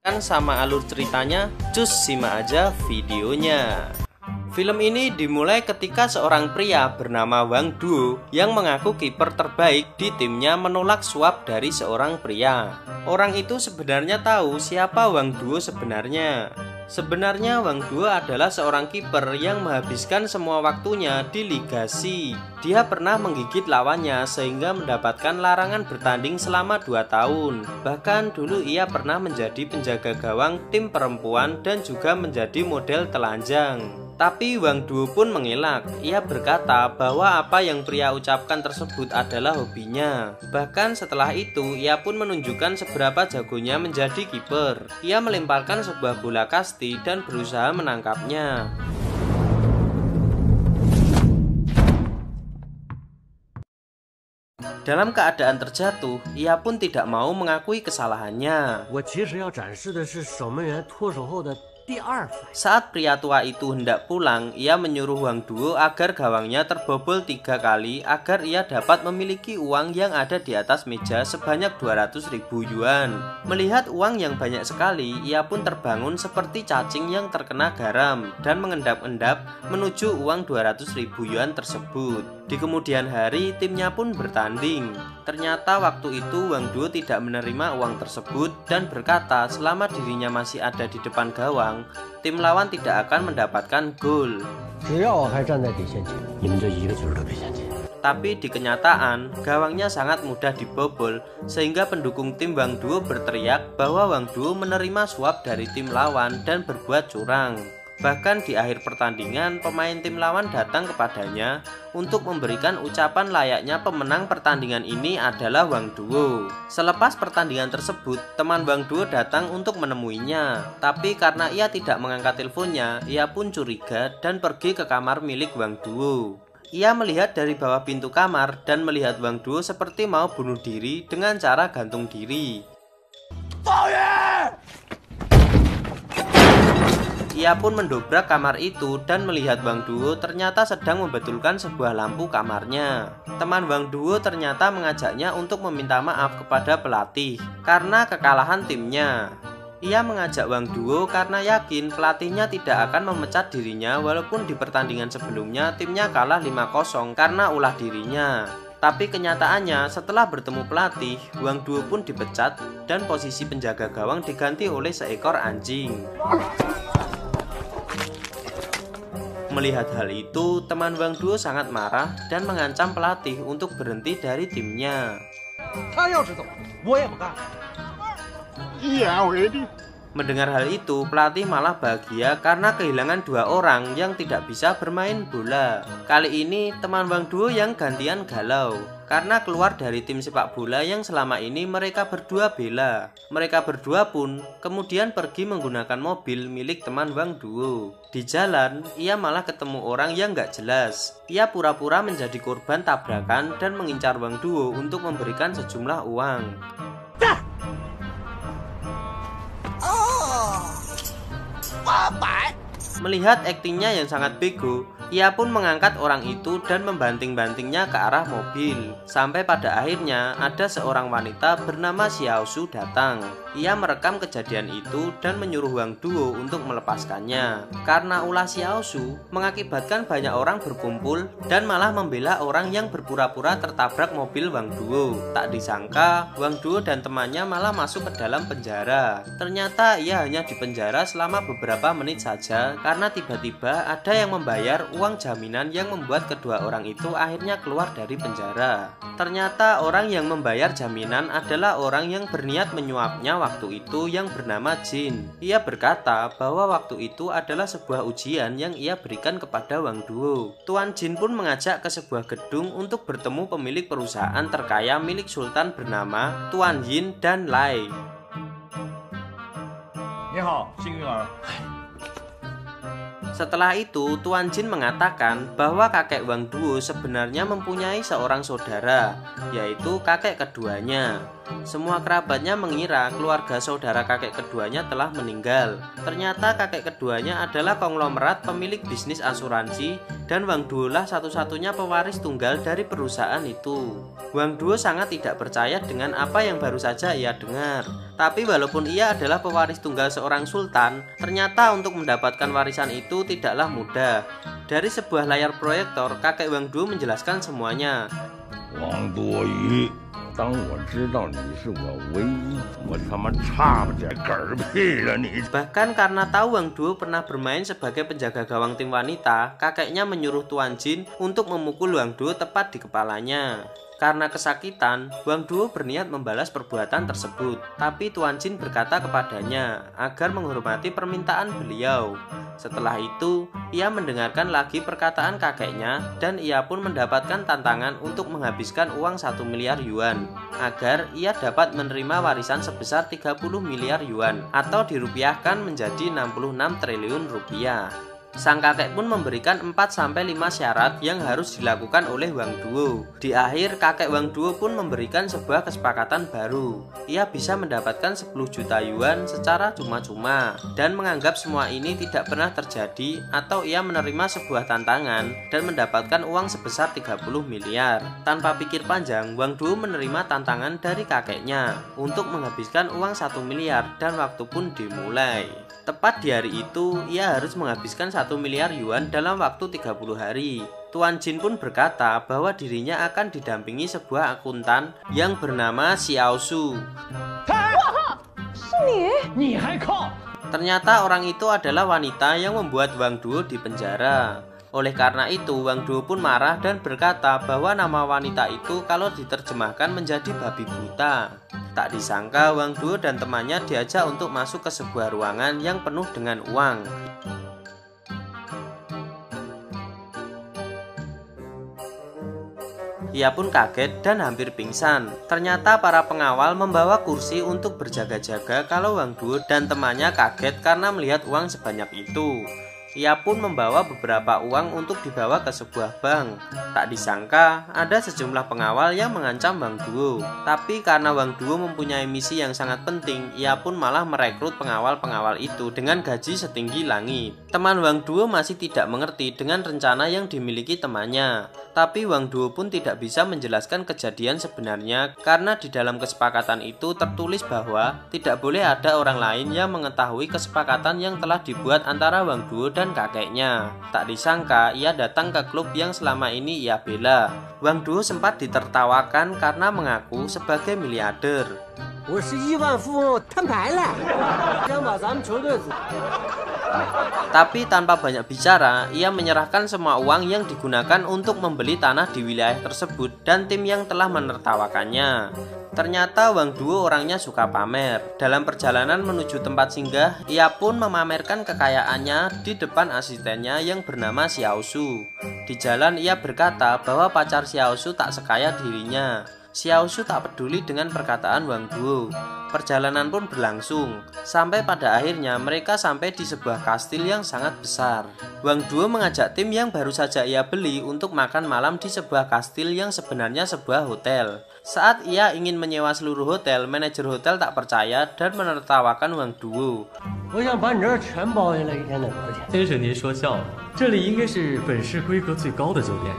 Kan sama alur ceritanya, cus simak aja videonya. Film ini dimulai ketika seorang pria bernama Wang Duo yang mengaku kiper terbaik di timnya menolak suap dari seorang pria. Orang itu sebenarnya tahu siapa Wang Duo sebenarnya. Sebenarnya Wang Duo adalah seorang kiper yang menghabiskan semua waktunya di Liga C. Dia pernah menggigit lawannya sehingga mendapatkan larangan bertanding selama 2 tahun. Bahkan dulu ia pernah menjadi penjaga gawang tim perempuan dan juga menjadi model telanjang. Tapi Wang Duo pun mengelak. Ia berkata bahwa apa yang pria ucapkan tersebut adalah hobinya. Bahkan setelah itu, ia pun menunjukkan seberapa jagonya menjadi kiper. Ia melemparkan sebuah bola kasti dan berusaha menangkapnya. Dalam keadaan terjatuh, ia pun tidak mau mengakui kesalahannya. Saat pria tua itu hendak pulang, ia menyuruh Wang Duo agar gawangnya terbobol 3 kali agar ia dapat memiliki uang yang ada di atas meja sebanyak 200.000 yuan. Melihat uang yang banyak sekali, ia pun terbangun seperti cacing yang terkena garam dan mengendap-endap menuju uang 200.000 yuan tersebut. Di kemudian hari, timnya pun bertanding. Ternyata waktu itu Wang Duo tidak menerima uang tersebut dan berkata selama dirinya masih ada di depan gawang, tim lawan tidak akan mendapatkan gol. Tapi di kenyataan, gawangnya sangat mudah dibobol sehingga pendukung tim Wang Duo berteriak bahwa Wang Duo menerima suap dari tim lawan dan berbuat curang. Bahkan di akhir pertandingan, pemain tim lawan datang kepadanya untuk memberikan ucapan layaknya pemenang pertandingan ini adalah Wang Duo. Selepas pertandingan tersebut, teman Wang Duo datang untuk menemuinya. Tapi karena ia tidak mengangkat teleponnya, ia pun curiga dan pergi ke kamar milik Wang Duo. Ia melihat dari bawah pintu kamar dan melihat Wang Duo seperti mau bunuh diri dengan cara gantung diri. Ia pun mendobrak kamar itu dan melihat Wang Duo ternyata sedang membetulkan sebuah lampu kamarnya. Teman Wang Duo ternyata mengajaknya untuk meminta maaf kepada pelatih karena kekalahan timnya. Ia mengajak Wang Duo karena yakin pelatihnya tidak akan memecat dirinya walaupun di pertandingan sebelumnya timnya kalah 5-0 karena ulah dirinya. Tapi kenyataannya setelah bertemu pelatih, Wang Duo pun dipecat dan posisi penjaga gawang diganti oleh seekor anjing. Melihat hal itu, teman Wang Duo sangat marah dan mengancam pelatih untuk berhenti dari timnya. Mendengar hal itu, pelatih malah bahagia karena kehilangan 2 orang yang tidak bisa bermain bola. Kali ini, teman Wang Duo yang gantian galau karena keluar dari tim sepak bola yang selama ini mereka berdua bela. Mereka berdua pun kemudian pergi menggunakan mobil milik teman Wang Duo. Di jalan, ia malah ketemu orang yang gak jelas. Ia pura-pura menjadi korban tabrakan dan mengincar Wang Duo untuk memberikan sejumlah uang. Melihat aktingnya yang sangat bego, ia pun mengangkat orang itu dan membanting-bantingnya ke arah mobil. Sampai pada akhirnya ada seorang wanita bernama Xiao Su datang. Ia merekam kejadian itu dan menyuruh Wang Duo untuk melepaskannya. Karena ulah Xiao Su mengakibatkan banyak orang berkumpul dan malah membela orang yang berpura-pura tertabrak mobil Wang Duo. Tak disangka Wang Duo dan temannya malah masuk ke dalam penjara. Ternyata ia hanya dipenjara selama beberapa menit saja karena tiba-tiba ada yang membayar uang jaminan yang membuat kedua orang itu akhirnya keluar dari penjara. Ternyata orang yang membayar jaminan adalah orang yang berniat menyuapnya waktu itu yang bernama Jin. Ia berkata bahwa waktu itu adalah sebuah ujian yang ia berikan kepada Wang Duo. Tuan Jin pun mengajak ke sebuah gedung untuk bertemu pemilik perusahaan terkaya milik Sultan bernama Tuan Yin dan Lai. Setelah itu, Tuan Jin mengatakan bahwa kakek Wang Duo sebenarnya mempunyai seorang saudara yaitu kakek keduanya. Semua kerabatnya mengira keluarga saudara kakek keduanya telah meninggal. Ternyata kakek keduanya adalah konglomerat pemilik bisnis asuransi dan Wang Duo lah satu-satunya pewaris tunggal dari perusahaan itu. Wang Duo sangat tidak percaya dengan apa yang baru saja ia dengar. Tapi walaupun ia adalah pewaris tunggal seorang sultan, ternyata untuk mendapatkan warisan itu tidaklah mudah. Dari sebuah layar proyektor, kakek Wang Duo menjelaskan semuanya. Wang Duoyu, 当我知道你是我唯一，我他妈差不点嗝屁了你。 Bahkan karena tahu Wang Duo pernah bermain sebagai penjaga gawang tim wanita, kakeknya menyuruh Tuan Jin untuk memukul Wang Duo tepat di kepalanya. Karena kesakitan, Wang Duo berniat membalas perbuatan tersebut. Tapi Tuan Jin berkata kepadanya agar menghormati permintaan beliau. Setelah itu, ia mendengarkan lagi perkataan kakeknya dan ia pun mendapatkan tantangan untuk menghabiskan uang 1 miliar yuan agar ia dapat menerima warisan sebesar 30 miliar yuan atau dirupiahkan menjadi 66 triliun rupiah. Sang kakek pun memberikan 4-5 syarat yang harus dilakukan oleh Wang Duo. Di akhir, kakek Wang Duo pun memberikan sebuah kesepakatan baru. Ia bisa mendapatkan 10 juta yuan secara cuma-cuma dan menganggap semua ini tidak pernah terjadi atau ia menerima sebuah tantangan dan mendapatkan uang sebesar 30 miliar. Tanpa pikir panjang, Wang Duo menerima tantangan dari kakeknya untuk menghabiskan uang 1 miliar dan waktu pun dimulai. Tepat di hari itu, ia harus menghabiskan 1 miliar yuan dalam waktu 30 hari. Tuan Jin pun berkata bahwa dirinya akan didampingi sebuah akuntan yang bernama Xiao Su. Ternyata orang itu adalah wanita yang membuat Wang Duo di penjara. Oleh karena itu, Wang Duo pun marah dan berkata bahwa nama wanita itu kalau diterjemahkan menjadi babi buta. Tak disangka Wang Duo dan temannya diajak untuk masuk ke sebuah ruangan yang penuh dengan uang. Ia pun kaget dan hampir pingsan. Ternyata para pengawal membawa kursi untuk berjaga-jaga kalau Wang Duo dan temannya kaget karena melihat uang sebanyak itu. Ia pun membawa beberapa uang untuk dibawa ke sebuah bank. Tak disangka ada sejumlah pengawal yang mengancam Wang Duo. Tapi karena Wang Duo mempunyai misi yang sangat penting, ia pun malah merekrut pengawal-pengawal itu dengan gaji setinggi langit. Teman Wang Duo masih tidak mengerti dengan rencana yang dimiliki temannya. Tapi Wang Duo pun tidak bisa menjelaskan kejadian sebenarnya karena di dalam kesepakatan itu tertulis bahwa tidak boleh ada orang lain yang mengetahui kesepakatan yang telah dibuat antara Wang Duo dan kakeknya. Tak disangka ia datang ke klub yang selama ini ia bela. Wang Duo sempat ditertawakan karena mengaku sebagai miliarder. Tapi tanpa banyak bicara, ia menyerahkan semua uang yang digunakan untuk membeli tanah di wilayah tersebut dan tim yang telah menertawakannya. Ternyata Wang Duo orangnya suka pamer. Dalam perjalanan menuju tempat singgah, ia pun memamerkan kekayaannya di depan asistennya yang bernama Xiao Su. Di jalan ia berkata bahwa pacar Xiao Su tak sekaya dirinya. Xiao Su tak peduli dengan perkataan Wang Duo. Perjalanan pun berlangsung, sampai pada akhirnya mereka sampai di sebuah kastil yang sangat besar. Wang Duo mengajak tim yang baru saja ia beli untuk makan malam di sebuah kastil yang sebenarnya sebuah hotel. Saat ia ingin menyewa seluruh hotel, manajer hotel tak percaya dan menertawakan Wang Duo. 我想把你这儿全包下来，一天得多少钱？先生您说笑了，这里应该是本市规格最高的酒店。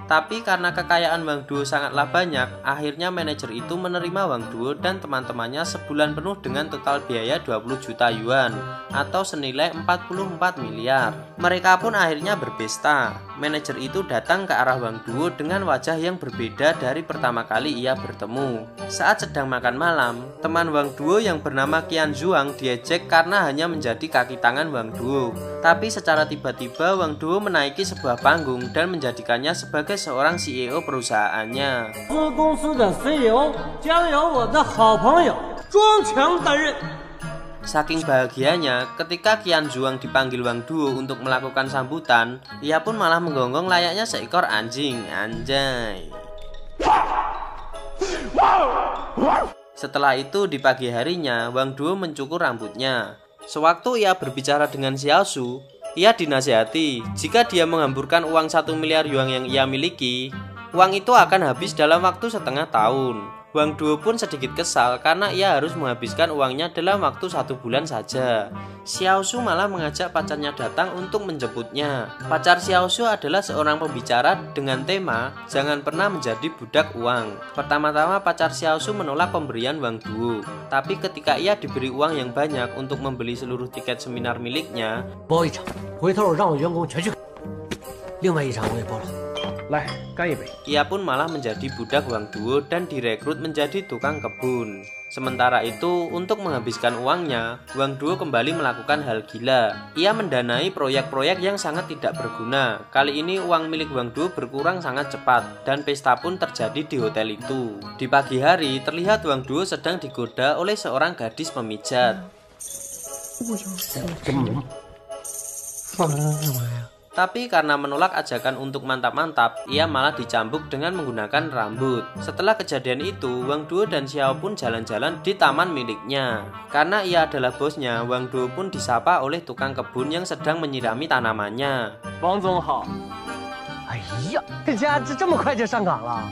Tapi karena kekayaan Wang Duo sangatlah banyak, akhirnya manajer itu menerima Wang Duo dan teman-temannya sebulan penuh dengan total biaya 20 juta yuan atau senilai 44 miliar. Mereka pun akhirnya berpesta. Manajer itu datang ke arah Wang Duo dengan wajah yang berbeda dari pertama kali ia bertemu. Saat sedang makan malam, teman Wang Duo yang bernama Qian Zhuang diejek karena hanya menjadi kaki tangan Wang Duo. Tapi secara tiba-tiba Wang Duo menaiki sebuah panggung dan menjadikannya sebagai seorang CEO perusahaannya. Saking bahagianya, ketika Qian Zhuang dipanggil Wang Duo untuk melakukan sambutan, ia pun malah menggonggong layaknya seekor anjing. Anjay. Setelah itu di pagi harinya, Wang Duo mencukur rambutnya. Sewaktu ia berbicara dengan Xiao Su, ia dinasihati jika dia menghamburkan uang 1 miliar yuan yang ia miliki, Uang itu akan habis dalam waktu setengah tahun. Wang Duo pun sedikit kesal karena ia harus menghabiskan uangnya dalam waktu 1 bulan saja. Xiao Shu malah mengajak pacarnya datang untuk menjemputnya. Pacar Xiao Shu adalah seorang pembicara dengan tema jangan pernah menjadi budak uang. Pertama-tama pacar Xiao Shu menolak pemberian Wang Duo. Tapi ketika ia diberi uang yang banyak untuk membeli seluruh tiket seminar miliknya, 包一场，回头让我员工全去看。另外一场我也包了。 来干一杯。 ia pun malah menjadi budak Wang Duo dan direkrut menjadi tukang kebun. Sementara itu, untuk menghabiskan uangnya, Wang Duo kembali melakukan hal gila. Ia mendanai proyek-proyek yang sangat tidak berguna. Kali ini uang milik Wang Duo berkurang sangat cepat, dan pesta pun terjadi di hotel itu. Di pagi hari, terlihat Wang Duo sedang digoda oleh seorang gadis pemijat. Tapi karena menolak ajakan untuk mantap-mantap, ia malah dicambuk dengan menggunakan rambut. Setelah kejadian itu, Wang Duo dan Xiao pun jalan-jalan di taman miliknya. Karena ia adalah bosnya, Wang Duo pun disapa oleh tukang kebun yang sedang menyirami tanamannya. 王总好。 哎呀，这家这么快就上岗了？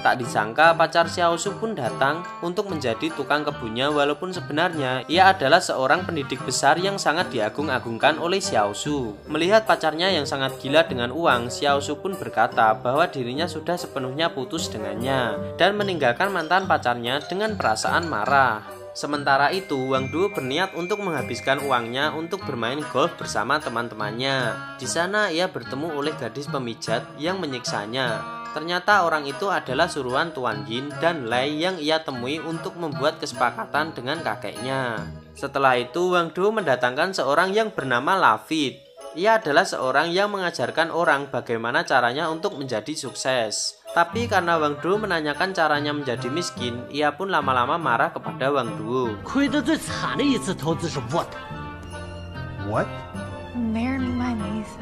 Tak disangka pacar Xiao Shu pun datang untuk menjadi tukang kebunnya, walaupun sebenarnya ia adalah seorang pendidik besar yang sangat diagung-agungkan oleh Xiao Shu. Melihat pacarnya yang sangat gila dengan uang, Xiao Shu pun berkata bahwa dirinya sudah sepenuhnya putus dengannya dan meninggalkan mantan pacarnya dengan perasaan marah. Sementara itu, Wang Duo berniat untuk menghabiskan uangnya untuk bermain golf bersama teman-temannya. Di sana ia bertemu oleh gadis pemijat yang menyiksanya. Ternyata orang itu adalah suruhan Tuan Yin dan Lei yang ia temui untuk membuat kesepakatan dengan kakeknya. Setelah itu, Wang Duo mendatangkan seorang yang bernama Lafit. Ia adalah seorang yang mengajarkan orang bagaimana caranya untuk menjadi sukses. Tapi karena Wang Duo menanyakan caranya menjadi miskin, ia pun lama-lama marah kepada Wang Duo. 亏得最惨的一次投资是 what？ What？ 没人明白你的意思。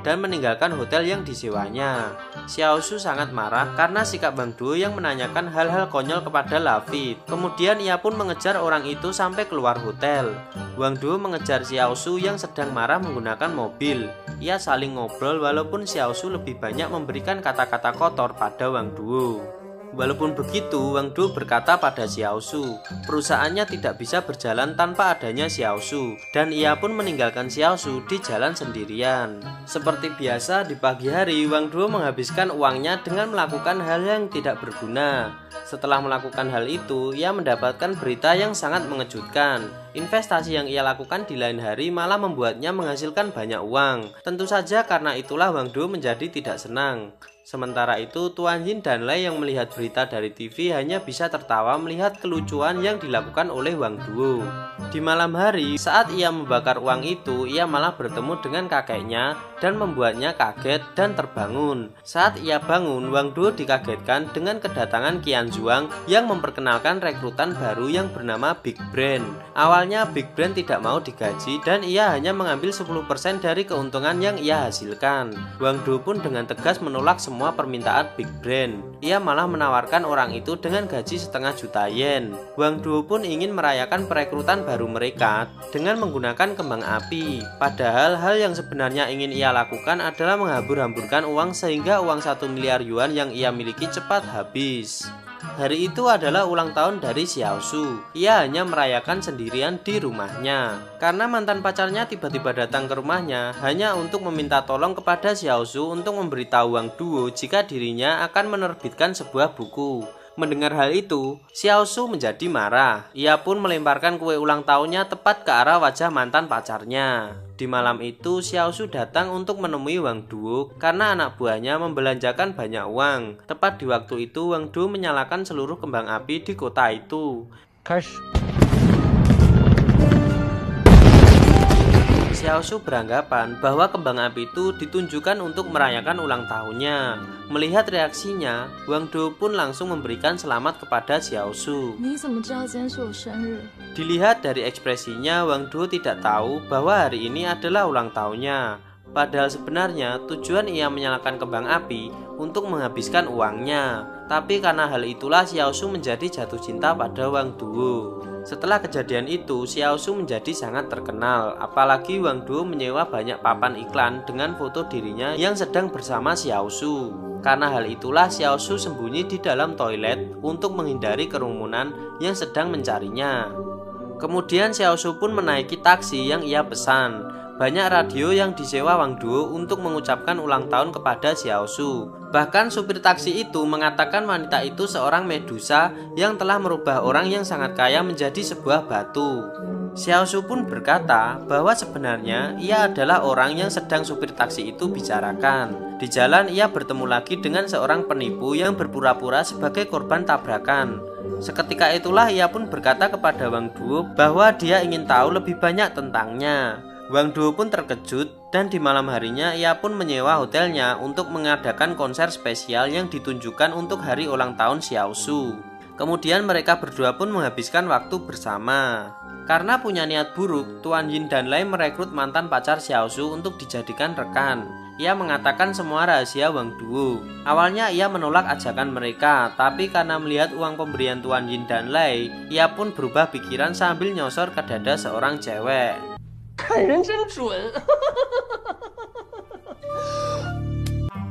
Dan meninggalkan hotel yang disewanya. Xiao Shu sangat marah karena sikap Wang Duo yang menanyakan hal-hal konyol kepada Lafit. Kemudian ia pun mengejar orang itu sampai keluar hotel. Wang Duo mengejar Xiao Shu yang sedang marah menggunakan mobil. Ia saling ngobrol walaupun Xiao Shu lebih banyak memberikan kata-kata kotor pada Wang Duo. Walaupun begitu, Wang Duo berkata pada Xiao Shu, perusahaannya tidak bisa berjalan tanpa adanya Xiao Shu, dan ia pun meninggalkan Xiao Shu di jalan sendirian. Seperti biasa, di pagi hari, Wang Duo menghabiskan uangnya dengan melakukan hal yang tidak berguna. Setelah melakukan hal itu, ia mendapatkan berita yang sangat mengejutkan. Investasi yang ia lakukan di lain hari malah membuatnya menghasilkan banyak uang. Tentu saja karena itulah Wang Duo menjadi tidak senang. Sementara itu, Tuan Yin dan Lei yang melihat berita dari TV hanya bisa tertawa melihat kelucuan yang dilakukan oleh Wang Duo. Di malam hari, saat ia membakar uang itu, ia malah bertemu dengan kakeknya dan membuatnya kaget dan terbangun. Saat ia bangun, Wang Duo dikagetkan dengan kedatangan Qian Zhuang yang memperkenalkan rekrutan baru yang bernama Big Brain. Awalnya Big Brain tidak mau digaji dan ia hanya mengambil 10% dari keuntungan yang ia hasilkan. Wang Duo pun dengan tegas menolak semua permintaan Big Brain. Ia malah menawarkan orang itu dengan gaji 500 juta yen. Wang Duo pun ingin merayakan perekrutan baru mereka dengan menggunakan kembang api. Padahal hal yang sebenarnya ingin ia lakukan adalah menghambur-hamburkan uang sehingga uang 1 miliar yuan yang ia miliki cepat habis. Hari itu adalah ulang tahun dari Xiao Shu. Ia hanya merayakan sendirian di rumahnya. Karena mantan pacarnya tiba-tiba datang ke rumahnya hanya untuk meminta tolong kepada Xiao Shu untuk memberitahu Wang Duo jika dirinya akan menerbitkan sebuah buku. Mendengar hal itu, Xiao Shu menjadi marah. Ia pun melemparkan kue ulang tahunnya tepat ke arah wajah mantan pacarnya. Di malam itu, Xiao Shu datang untuk menemui Wang Duo karena anak buahnya membelanjakan banyak uang. Tepat di waktu itu, Wang Duo menyalakan seluruh kembang api di kota itu. 开始。 Xiao Shu beranggapan bahwa kembang api itu ditunjukkan untuk merayakan ulang tahunnya. Melihat reaksinya, Wang Duo pun langsung memberikan selamat kepada Xiao Shu. 你怎么知道今天是我生日？ Dilihat dari ekspresinya, Wang Duo tidak tahu bahwa hari ini adalah ulang tahunnya. Padahal sebenarnya tujuan ia menyalakan kembang api untuk menghabiskan uangnya. Tapi karena hal itulah Xiaosu menjadi jatuh cinta pada Wang Duo. Setelah kejadian itu, Xiaosu menjadi sangat terkenal. Apalagi Wang Duo menyewa banyak papan iklan dengan foto dirinya yang sedang bersama Xiaosu. Karena hal itulah Xiaosu sembunyi di dalam toilet untuk menghindari kerumunan yang sedang mencarinya. Kemudian Xiaosu pun menaiki taksi yang ia pesan. Banyak radio yang disewa Wang Duo untuk mengucapkan ulang tahun kepada Xiaosu. Bahkan supir taksi itu mengatakan wanita itu seorang medusa yang telah merubah orang yang sangat kaya menjadi sebuah batu. Xiaosu pun berkata bahwa sebenarnya ia adalah orang yang sedang supir taksi itu bicarakan. Di jalan ia bertemu lagi dengan seorang penipu yang berpura-pura sebagai korban tabrakan. Seketika itulah ia pun berkata kepada Wang Duo bahwa dia ingin tahu lebih banyak tentangnya. Wang Duo pun terkejut dan di malam harinya ia pun menyewa hotelnya untuk mengadakan konser spesial yang ditunjukkan untuk hari ulang tahun Xiaosu. Kemudian mereka berdua pun menghabiskan waktu bersama. Karena punya niat buruk, Tuan Yin dan Lai merekrut mantan pacar Xiaosu untuk dijadikan rekan. Ia mengatakan semua rahasia Wang Duo. Awalnya ia menolak ajakan mereka, tapi karena melihat uang pemberian Tuan Yin dan Lai, ia pun berubah pikiran sambil nyosor ke dada seorang cewek.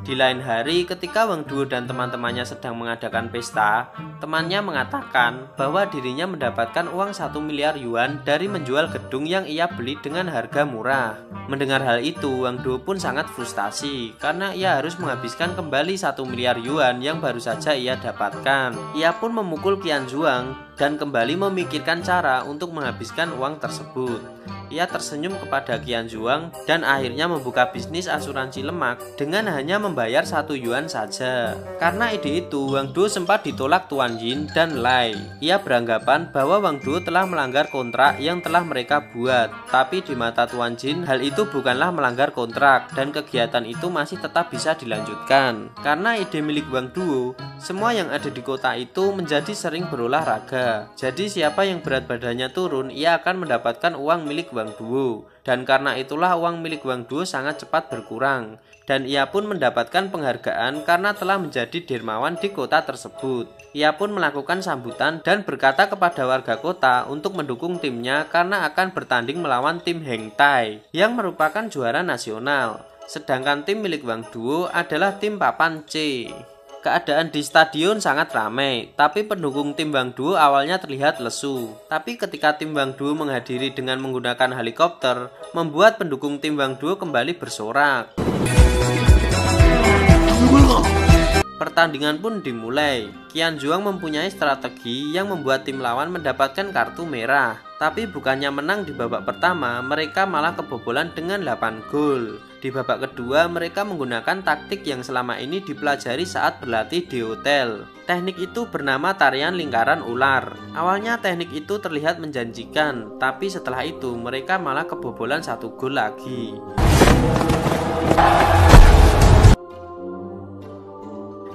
Di lain hari, ketika Wang Duo dan teman-temannya sedang mengadakan pesta, temannya mengatakan bahwa dirinya mendapatkan uang 1 miliar yuan dari menjual gedung yang ia beli dengan harga murah. Mendengar hal itu, Wang Duo pun sangat frustasi karena ia harus menghabiskan kembali 1 miliar yuan yang baru saja ia dapatkan. Ia pun memukul Qian Zhuang dan kembali memikirkan cara untuk menghabiskan uang tersebut. Ia tersenyum kepada Qian Zhuang dan akhirnya membuka bisnis asuransi lemak dengan hanya membayar 1 yuan saja. Karena ide itu, Wang Duo sempat ditolak Tuan Yin dan Lai. Ia beranggapan bahwa Wang Duo telah melanggar kontrak yang telah mereka buat. Tapi di mata Tuan Yin, hal itu bukanlah melanggar kontrak dan kegiatan itu masih tetap bisa dilanjutkan. Karena ide milik Wang Duo, semua yang ada di kota itu menjadi sering berolahraga. Jadi siapa yang berat badannya turun, ia akan mendapatkan uang milik Wang Duo. Dan karena itulah uang milik Wang Duo sangat cepat berkurang. Dan ia pun mendapatkan penghargaan karena telah menjadi dermawan di kota tersebut. Ia pun melakukan sambutan dan berkata kepada warga kota untuk mendukung timnya karena akan bertanding melawan tim Heng Tai yang merupakan juara nasional. Sedangkan tim milik Wang Duo adalah tim Papan C. Keadaan di stadion sangat ramai, tapi pendukung tim Wang Duo awalnya terlihat lesu. Tapi ketika tim Wang Duo menghadiri dengan menggunakan helikopter, membuat pendukung tim Wang Duo kembali bersorak. Pertandingan pun dimulai. Qian Zhuang mempunyai strategi yang membuat tim lawan mendapatkan kartu merah. Tapi bukannya menang di babak pertama, mereka malah kebobolan dengan 8 gol. Di babak kedua, mereka menggunakan taktik yang selama ini dipelajari saat berlatih di hotel. Teknik itu bernama tarian lingkaran ular. Awalnya teknik itu terlihat menjanjikan, tapi setelah itu mereka malah kebobolan 1 gol lagi.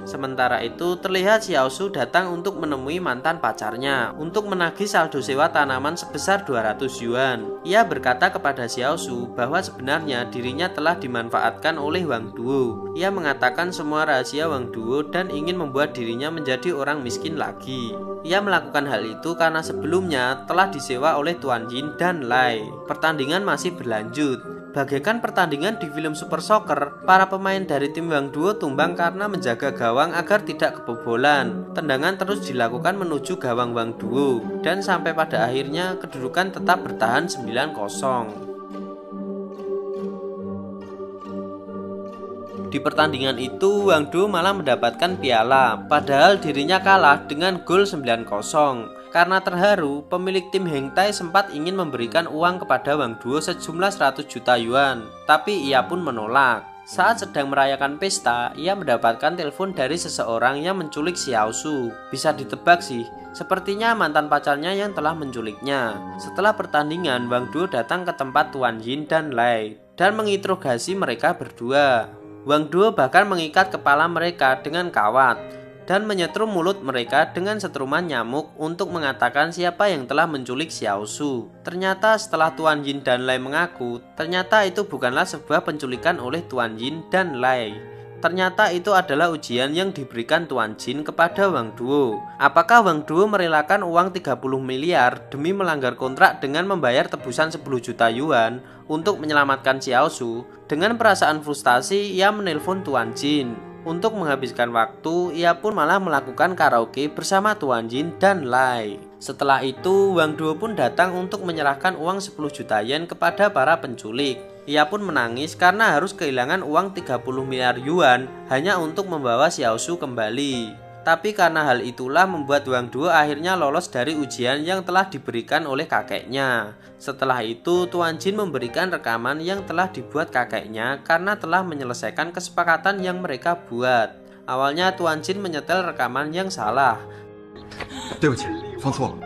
Sementara itu, terlihat Xiaosu datang untuk menemui mantan pacarnya untuk menagih saldo sewa tanaman sebesar 200 yuan. Ia berkata kepada Xiaosu bahwa sebenarnya dirinya telah dimanfaatkan oleh Wang Duo. Ia mengatakan semua rahasia Wang Duo dan ingin membuat dirinya menjadi orang miskin lagi. Ia melakukan hal itu karena sebelumnya telah disewa oleh Tuan Yin dan Lai. Pertandingan masih berlanjut. Bagaikan pertandingan di film Super Soccer, para pemain dari tim Wang Duo tumbang karena menjaga gawang agar tidak kebobolan. Tendangan terus dilakukan menuju gawang Wang Duo, dan sampai pada akhirnya kedudukan tetap bertahan 9-0. Di pertandingan itu, Wang Duo malah mendapatkan piala, padahal dirinya kalah dengan gol 9-0. Karena terharu, pemilik tim Heng Tai sempat ingin memberikan uang kepada Wang Duo sejumlah 100 juta yuan, tapi ia pun menolak. Saat sedang merayakan pesta, ia mendapatkan telepon dari seseorang yang menculik Xiaosu. Bisa ditebak sih, sepertinya mantan pacarnya yang telah menculiknya. Setelah pertandingan, Wang Duo datang ke tempat Tuan Yin dan Lai dan menginterogasi mereka berdua. Wang Duo bahkan mengikat kepala mereka dengan kawat. dan menyetrum mulut mereka dengan setruman nyamuk untuk mengatakan siapa yang telah menculik Xiao Su. Ternyata setelah Tuan Yin dan Lai mengaku, ternyata itu bukanlah sebuah penculikan oleh Tuan Yin dan Lai. Ternyata itu adalah ujian yang diberikan Tuan Jin kepada Wang Duo. Apakah Wang Duo merelakan uang 30 miliar demi melanggar kontrak dengan membayar tebusan 10 juta yuan untuk menyelamatkan Xiao Su? Dengan perasaan frustasi, ia menelpon Tuan Jin. Untuk menghabiskan waktu, ia pun malah melakukan karaoke bersama Tuan Jin dan Lai. Setelah itu, Wang Duo pun datang untuk menyerahkan uang 10 juta yen kepada para penculik. Ia pun menangis karena harus kehilangan uang 30 miliar yuan hanya untuk membawa Xiao Su kembali. Tapi karena hal itulah membuat Wang Duo akhirnya lolos dari ujian yang telah diberikan oleh kakeknya. Setelah itu, Tuan Jin memberikan rekaman yang telah dibuat kakeknya karena telah menyelesaikan kesepakatan yang mereka buat. Awalnya Tuan Jin menyetel rekaman yang salah.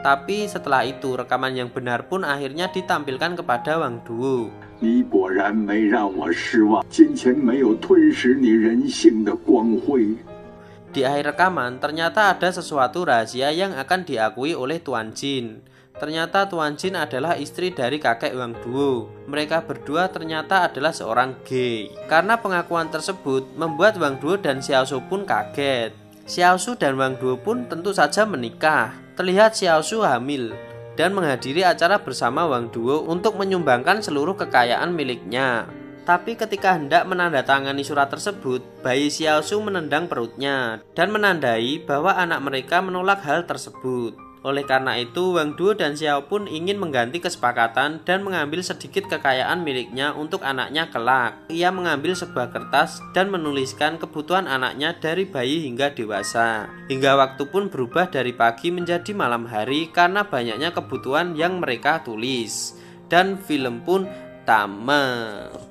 Tapi setelah itu, rekaman yang benar pun akhirnya ditampilkan kepada Wang Duo. 你果然没让我失望，金钱没有吞噬你人性的光辉。 Di akhir rekaman, ternyata ada sesuatu rahasia yang akan diakui oleh Tuan Jin. Ternyata Tuan Jin adalah istri dari kakek Wang Duo. Mereka berdua ternyata adalah seorang gay. Karena pengakuan tersebut membuat Wang Duo dan Xiao Su pun kaget. Xiao Su dan Wang Duo pun tentu saja menikah. Terlihat Xiao Su hamil dan menghadiri acara bersama Wang Duo untuk menyumbangkan seluruh kekayaan miliknya. Tapi ketika hendak menandatangani surat tersebut, bayi Xiao Su menendang perutnya dan menandai bahwa anak mereka menolak hal tersebut. Oleh karena itu, Wang Duo dan Xiao pun ingin mengganti kesepakatan dan mengambil sedikit kekayaan miliknya untuk anaknya kelak. Ia mengambil sebuah kertas dan menuliskan kebutuhan anaknya dari bayi hingga dewasa. Hingga waktu pun berubah dari pagi menjadi malam hari karena banyaknya kebutuhan yang mereka tulis. Dan film pun tamat.